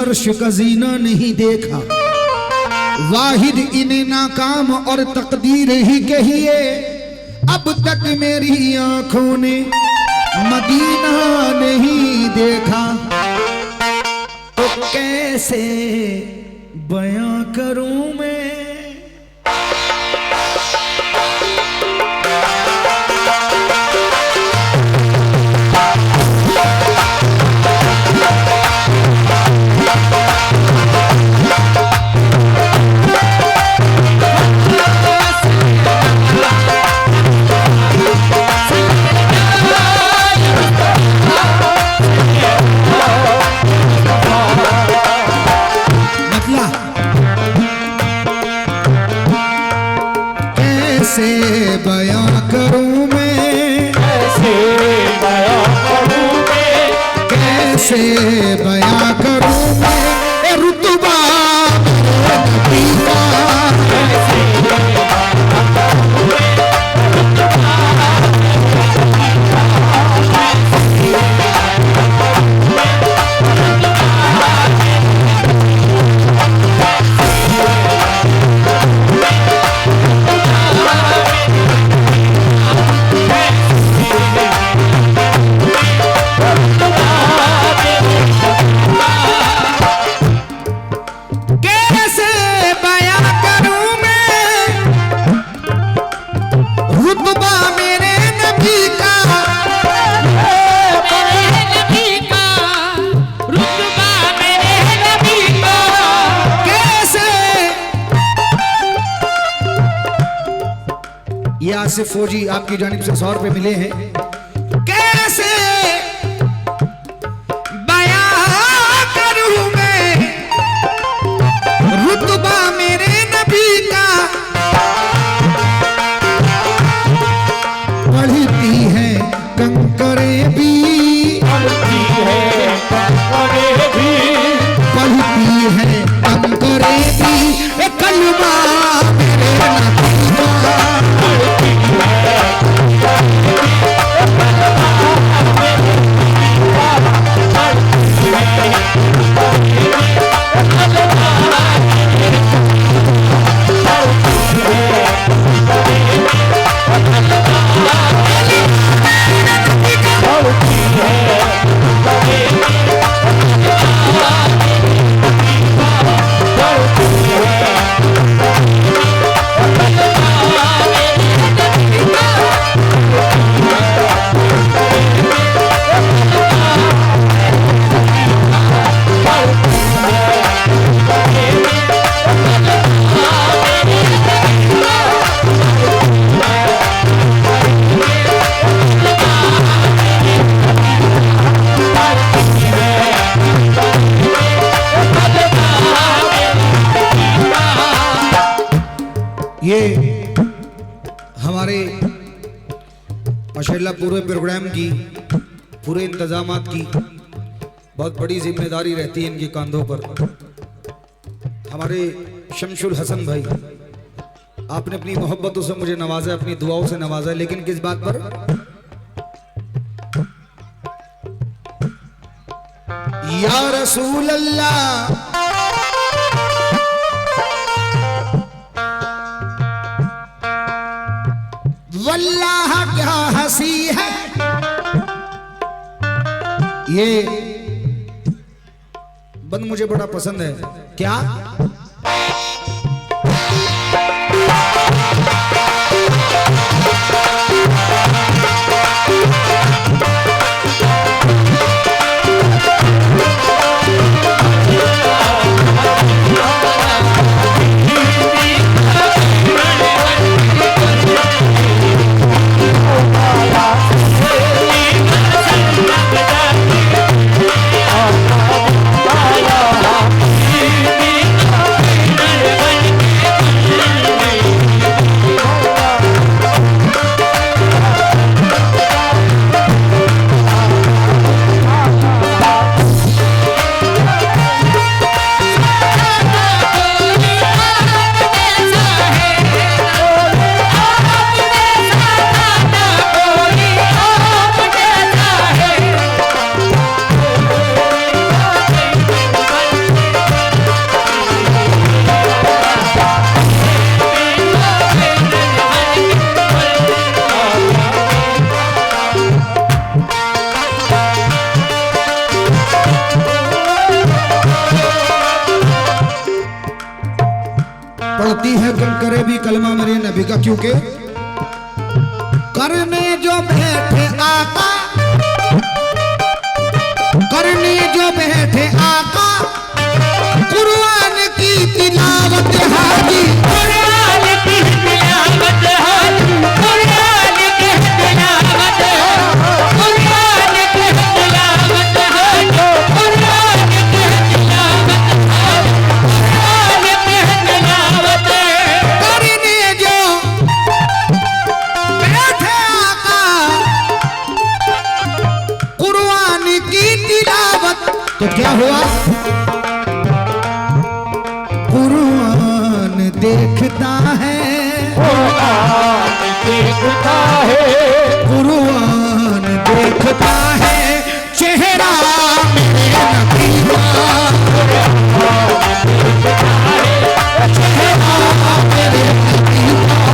अर्श का जीना नहीं देखा, वाहिद इन्हें नाकाम और तकदीर ही कहिए। अब तक मेरी आंखों ने मदीना नहीं देखा, तो कैसे बयां करूं मैं। कैसे बयां करूं मैं, कैसे बयां करूं मैं, कैसे बयां करूं मैं रुतबा नबी का। कैसे ये आसिफ फौजी आपकी जानिब से 100 रुपए मिले हैं। कैसे बयां करूं मैं रुतबा मेरे नबी का। पढ़ती है कंकरे भी, पढ़ती है कंकरे भी, पढ़ती है कंकरे भी कलमा मेरे नबी का। ये हमारे माशाल्लाह पूरे प्रोग्राम की, पूरे इंतजामात की बहुत बड़ी जिम्मेदारी रहती है इनके कंधों पर। हमारे शमशुल हसन भाई, आपने अपनी मोहब्बतों से मुझे नवाजा, अपनी दुआओं से नवाजा, लेकिन किस बात पर? या रसूल अल्लाह वल्लाह क्या हंसी है। ये बंद मुझे बड़ा पसंद है। क्या पढ़ती है कम करे भी कलमा मेरे नबी का, क्योंकि करने जो बैठे आका, करने जो बैठे आका, कुरान की तिलावत हाजी, कुरान की तिलावत हाजी, कुरान की तिलावत, कुरान की तिलावत हाजी, कुरान की तिलावत, कुरान की तिलावत करने जो बैठे आका, कुरान की तिलावत। तो क्या हुआ? कुरान देखता है, कुरान देखता है, कुरान देखता है चेहरा मेरे नबी का, चेहरा मेरे नबी का,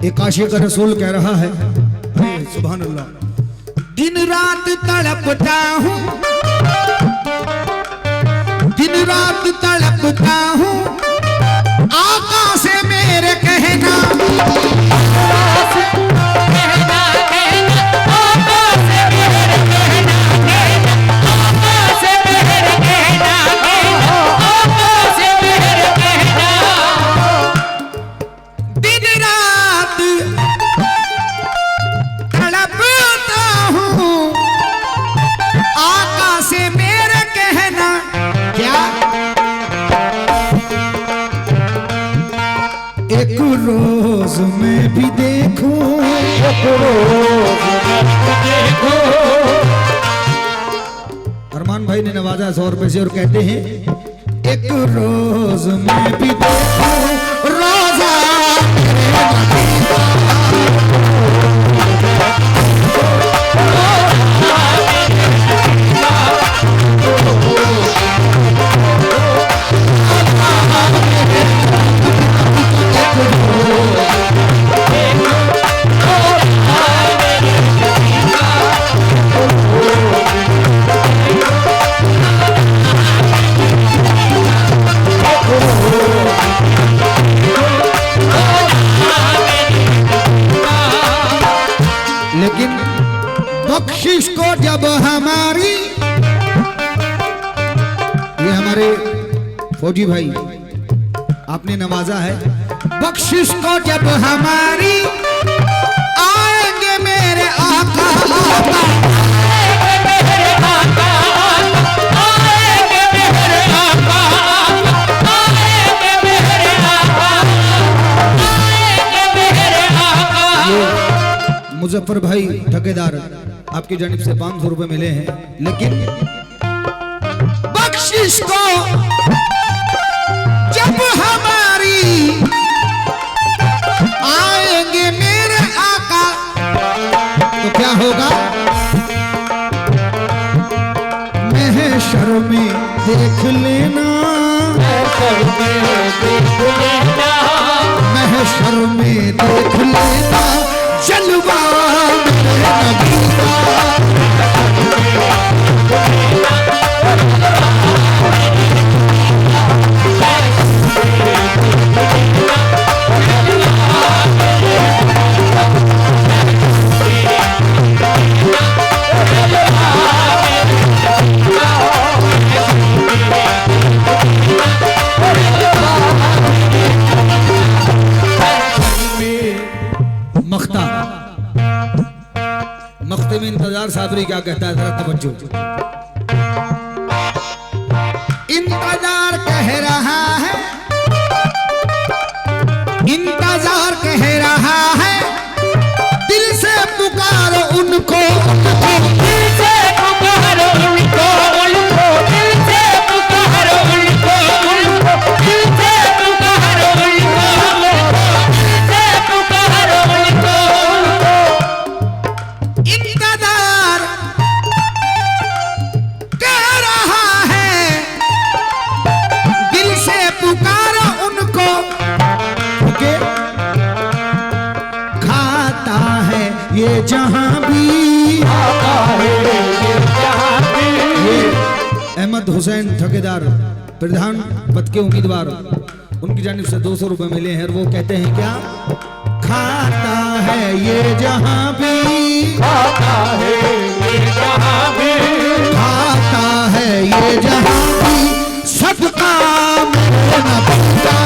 एक आशिक रसूल कह रहा है, सुभान अल्लाह, दिन रात तड़पता हूँ, दिन रात तड़पता हूँ, आका से मेरे कहना, आका से कहना, आका से मेरे कहना, आका से मेरे कहना, आका से मेरे कहना, दिन रात तड़पता हूँ, आका से मेरे कहना। क्या? एक रोज में भी देखूं, एक रोज में भी देखूं। अरमान भाई ने नवाजा 100 रुपए से और कहते हैं, एक रोज में भी देखूं रोजा लेकिन बख्शिश को जब हमारी, ये हमारे फौजी भाई आपने नवाजा है, बख्शिश को जब हमारी आएंगे मेरे आका, आका आएंगे मेरे आका, आएंगे मेरे आका, आएंगे मेरे आका, आएंगे मेरे आका। मुजफ्फर भाई ठेकेदार आपकी जानिब से 500 रुपए मिले हैं, लेकिन बख्शिश को जब हमारी आएंगे मेरे आका, तो क्या होगा? महशर में देख लेना, महशर में देख लेना, महशर में देख लेना जलवा मेरे नबी का। मख्ते में इंतजार साबरी क्या कहता है, जरा तवज्जो। इंतजार कह रहा है, इंतजार कह रहा है, दिल से पुकारो उनको, दिल से पुकारो उनको, दिल से पुकारो उनको, दिल से पुकारो उनको, दिल से पुकारो हुसैन ठेकेदार प्रधान पद के उम्मीदवार, उनकी जानिब से 200 रुपए मिले हैं। और वो कहते हैं क्या? खाता है ये जहां भी, खाता है ये जहां भी, खाता है ये जहां भी, सदका मेरे नबी का।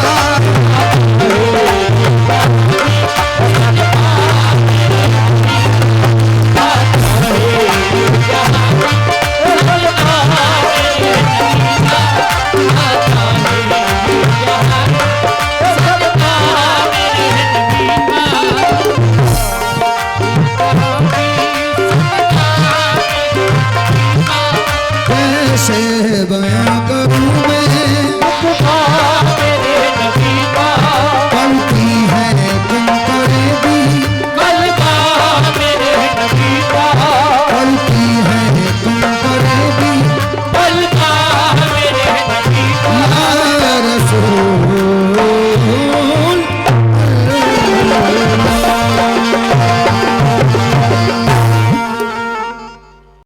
कैसे बयां